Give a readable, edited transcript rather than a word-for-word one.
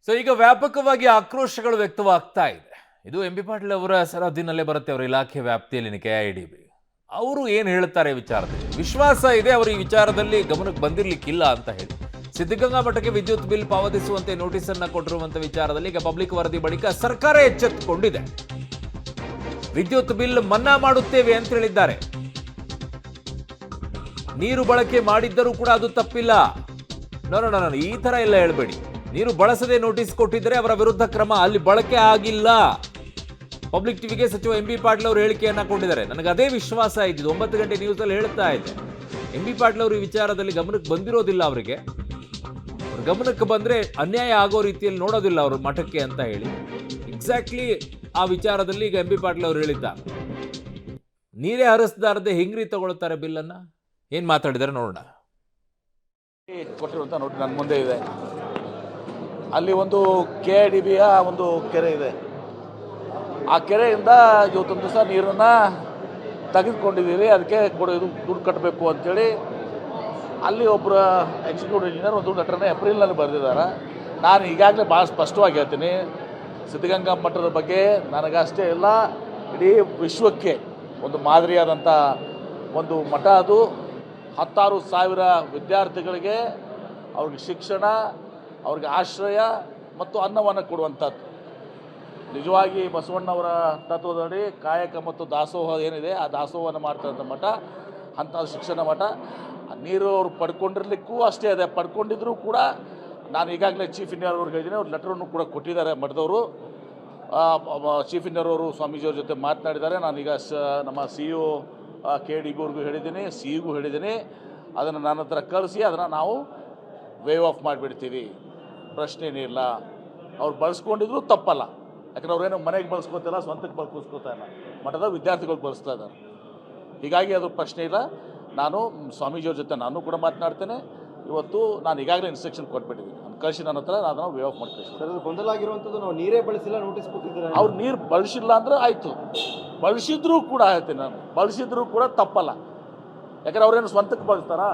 So ಈಗ ವ್ಯಾಪಕವಾಗಿ ಆಕ್ರೋಶಗಳು ವ್ಯಕ್ತವಾಗ್ತಾ ಇದೆ. ಇದು ಎಂ.ಬಿ. ಪಾಟೀಲ್ ಅವರ ಸರಹದ್ದಿನಲ್ಲೇ ಬರುತ್ತೆ, ಅವರ ಇಲಾಖೆ ವ್ಯಾಪ್ತಿಯಲ್ಲಿ KIDB. ಅವರು ಏನು ಹೇಳ್ತಾರೆ ವಿಚಾರದಲ್ಲಿ? ವಿಶ್ವಾಸ ಇದೆ ಅವರು ಈ ವಿಚಾರದಲ್ಲಿ ಗಮನಕ್ಕೆ ಬಂದಿರಲಿಕ್ಕಿಲ್ಲ ಅಂತ ಹೇಳಿ. ಸಿದ್ಧಗಂಗಾ ಮಠಕ್ಕೆ ವಿದ್ಯುತ್ ಬಿಲ್ ಪಾವತಿಸುವಂತೆ ನೋಟಿಸ್ ಅನ್ನು ಕೊಟ್ಟಿರುವಂತ ವಿಚಾರದಲ್ಲಿ ಈಗ ಪಬ್ಲಿಕ್ ವರದಿ ಬಳಿಕ ಸರ್ಕಾರ ಎಚ್ಚೆತ್ತುಕೊಂಡಿದೆ. ವಿದ್ಯುತ್ ಬಿಲ್ ಮನ್ನಾ ಮಾಡುತ್ತೇವೆ ಅಂತ ಹೇಳಿದ್ದಾರೆ. ನೀರು ಬಳಕೆ ಮಾಡಿದ್ದರೂ ಕೂಡ ಅದು ತಪ್ಪಿಲ್ಲ. ನೋ ಈ ತರ ಎಲ್ಲ ಹೇಳ್ಬೇಡಿ. ನೀರು ಬಳಸದೆ ನೋಟಿಸ್ ಕೊಟ್ಟಿದ್ದರೆ ಅವರ ವಿರುದ್ಧ ಕ್ರಮ. ಅಲ್ಲಿ ಬಳಕೆ ಆಗಿಲ್ಲ. ಪಬ್ಲಿಕ್ ಟಿವಿಗೆ ಸಚಿವ ಎಂ.ಬಿ. ಪಾಟೀಲ್ ಅವರು ಹೇಳಿಕೆಯನ್ನ ಕೊಟ್ಟಿದ್ದಾರೆ. ನನಗೆ ಅದೇ ವಿಶ್ವಾಸ ಇದ್ದಿದ್ದು. 9 ಗಂಟೆ ನ್ಯೂಸ್ ಅಲ್ಲಿ ಹೇಳ್ತಾ ಇದ್ದೆ, ಎಂ.ಬಿ. ಪಾಟೀಲ್ ಅವರು ಈ ವಿಚಾರದಲ್ಲಿ ಗಮನಕ್ಕೆ ಬಂದಿರೋದಿಲ್ಲ. ಅವರಿಗೆ ಅವ್ರ ಗಮನಕ್ಕೆ ಬಂದ್ರೆ ಅನ್ಯಾಯ ಆಗೋ ರೀತಿಯಲ್ಲಿ ನೋಡೋದಿಲ್ಲ ಅವರು ಮಠಕ್ಕೆ ಅಂತ ಹೇಳಿ ಎಕ್ಸಾಕ್ಟ್ಲಿ ಆ ವಿಚಾರದಲ್ಲಿ ಈಗ ಎಂ.ಬಿ. ಪಾಟೀಲ್ ಅವರು ಹೇಳಿದ್ದಾರೆ. ನೀರೇ ಹರಿಸದಾರದೆ ಹೆಂಗ್ರಿ ತಗೊಳ್ತಾರೆ ಬಿಲ್ ಅನ್ನ? ಏನ್ ಮಾತಾಡಿದಾರೆ ನೋಡೋಣ. ಕೊಟ್ಟಿರುವಂಥ ನೋಡಿ ನನ್ನ ಮುಂದೆ ಇದೆ. ಅಲ್ಲಿ ಒಂದು KIDBಯ ಒಂದು ಕೆರೆ ಇದೆ. ಆ ಕೆರೆಯಿಂದ ಇವತ್ತೊಂದು ದಿವಸ ನೀರನ್ನು ತೆಗೆದುಕೊಂಡಿದ್ದೀವಿ, ಅದಕ್ಕೆ ದುಡ್ಡು ಕಟ್ಟಬೇಕು ಅಂಥೇಳಿ ಅಲ್ಲಿ ಒಬ್ಬರು ಎಕ್ಸಿಕ್ಯೂಟಿವ್ ಇಂಜಿನಿಯರ್ ಒಂದು ಲೆಟರ್ನ ಏಪ್ರಿಲ್ನಲ್ಲಿ ಬರೆದಿದ್ದಾರೆ. ನಾನು ಈಗಾಗಲೇ ಭಾಳ ಸ್ಪಷ್ಟವಾಗಿ ಹೇಳ್ತೀನಿ, ಸಿದ್ಧಗಂಗಾ ಮಠದ ಬಗ್ಗೆ ನನಗಷ್ಟೇ ಇಲ್ಲ, ಇಡೀ ವಿಶ್ವಕ್ಕೆ ಒಂದು ಮಾದರಿಯಾದಂಥ ಒಂದು ಮಠ. ಅದು 16,000 ವಿದ್ಯಾರ್ಥಿಗಳಿಗೆ ಅವ್ರಿಗೆ ಶಿಕ್ಷಣ, ಅವ್ರಿಗೆ ಆಶ್ರಯ ಮತ್ತು ಅನ್ನವನ್ನು ಕೊಡುವಂಥದ್ದು. ನಿಜವಾಗಿ ಬಸವಣ್ಣವರ ತತ್ವದಡಿ ಕಾಯಕ ಮತ್ತು ದಾಸೋಹ ಏನಿದೆ, ಆ ದಾಸೋಹವನ್ನು ಮಾಡ್ತಕ್ಕಂಥ ಮಠ, ಅಂಥ ಶಿಕ್ಷಣ ಮಠ. ನೀರು ಅವರು ಪಡ್ಕೊಂಡಿರ್ಲಿಕ್ಕೂ ಅಷ್ಟೇ ಅದೇ, ಪಡ್ಕೊಂಡಿದ್ರೂ ಕೂಡ ನಾನು ಈಗಾಗಲೇ ಚೀಫ್ ಇಂಜಿನಿಯರ್ ಅವ್ರಿಗೆ ಹೇಳಿದ್ದೀನಿ, ಅವ್ರು ಲೆಟ್ರನ್ನು ಕೂಡ ಕೊಟ್ಟಿದ್ದಾರೆ ಮಠದವರು. ಚೀಫ್ ಇಂಜಿನಿಯರ್ ಅವರು ಸ್ವಾಮೀಜಿಯವ್ರ ಜೊತೆ ಮಾತನಾಡಿದ್ದಾರೆ. ನಾನೀಗ ನಮ್ಮ CEO KIDB ಅವ್ರಿಗೂ ಹೇಳಿದ್ದೀನಿ, CEಗೂ ಹೇಳಿದ್ದೀನಿ. ಅದನ್ನು ನನ್ನ ಹತ್ರ ಕಳಿಸಿ ಅದನ್ನು ನಾವು ವೇವ್ ಆಫ್ ಮಾಡಿಬಿಡ್ತೀವಿ, ಪ್ರಶ್ನೆನೇ ಇಲ್ಲ. ಅವ್ರು ಬಳಸ್ಕೊಂಡಿದ್ರು ತಪ್ಪಲ್ಲ, ಯಾಕಂದ್ರೆ ಅವ್ರೇನು ಮನೆಗೆ ಬಳಸ್ಕೊತಿಲ್ಲ, ಸ್ವಂತಕ್ಕೆ ಬಳಸ್ಕೊತಾ ಇಲ್ಲ, ಮಠದ ವಿದ್ಯಾರ್ಥಿಗಳು ಬಳಸ್ತಾ ಇದ್ದಾರೆ. ಹೀಗಾಗಿ ಅದು ಪ್ರಶ್ನೆ ಇಲ್ಲ. ನಾನು ಸ್ವಾಮೀಜಿಯವ್ರ ಜೊತೆ ನಾನು ಕೂಡ ಮಾತನಾಡ್ತೇನೆ. ಇವತ್ತು ನಾನು ಈಗಾಗಲೇ ಇನ್ಸ್ಟ್ರಕ್ಷನ್ ಕೊಟ್ಬಿಟ್ಟಿದ್ದೀನಿ, ನಾನು ಕಳಿಸಿ ನನ್ನ ಹತ್ರ ಅದನ್ನು ವೇವ್ ಆಫ್ ಮಾಡಿ ಕಳಿಸಿ. ಸರ್, ಗೊಂದಲ ಆಗಿರುವಂಥದ್ದು ನಾವು ನೀರೇ ಬಳಸಿಲ್ಲ ನೋಟಿಸ್ ಕೊಟ್ಟಿದ್ದಾರೆ. ಅವ್ರು ನೀರು ಬಳಸಿಲ್ಲ ಅಂದರೆ ಆಯಿತು, ಬಳಸಿದ್ರೂ ಕೂಡ ಹೇಳ್ತೀನಿ ನಾನು, ಬಳಸಿದ್ರೂ ಕೂಡ ತಪ್ಪಲ್ಲ. ಯಾಕಂದ್ರೆ ಅವ್ರೇನು ಸ್ವಂತಕ್ಕೆ ಬಳಸ್ತಾರಾ?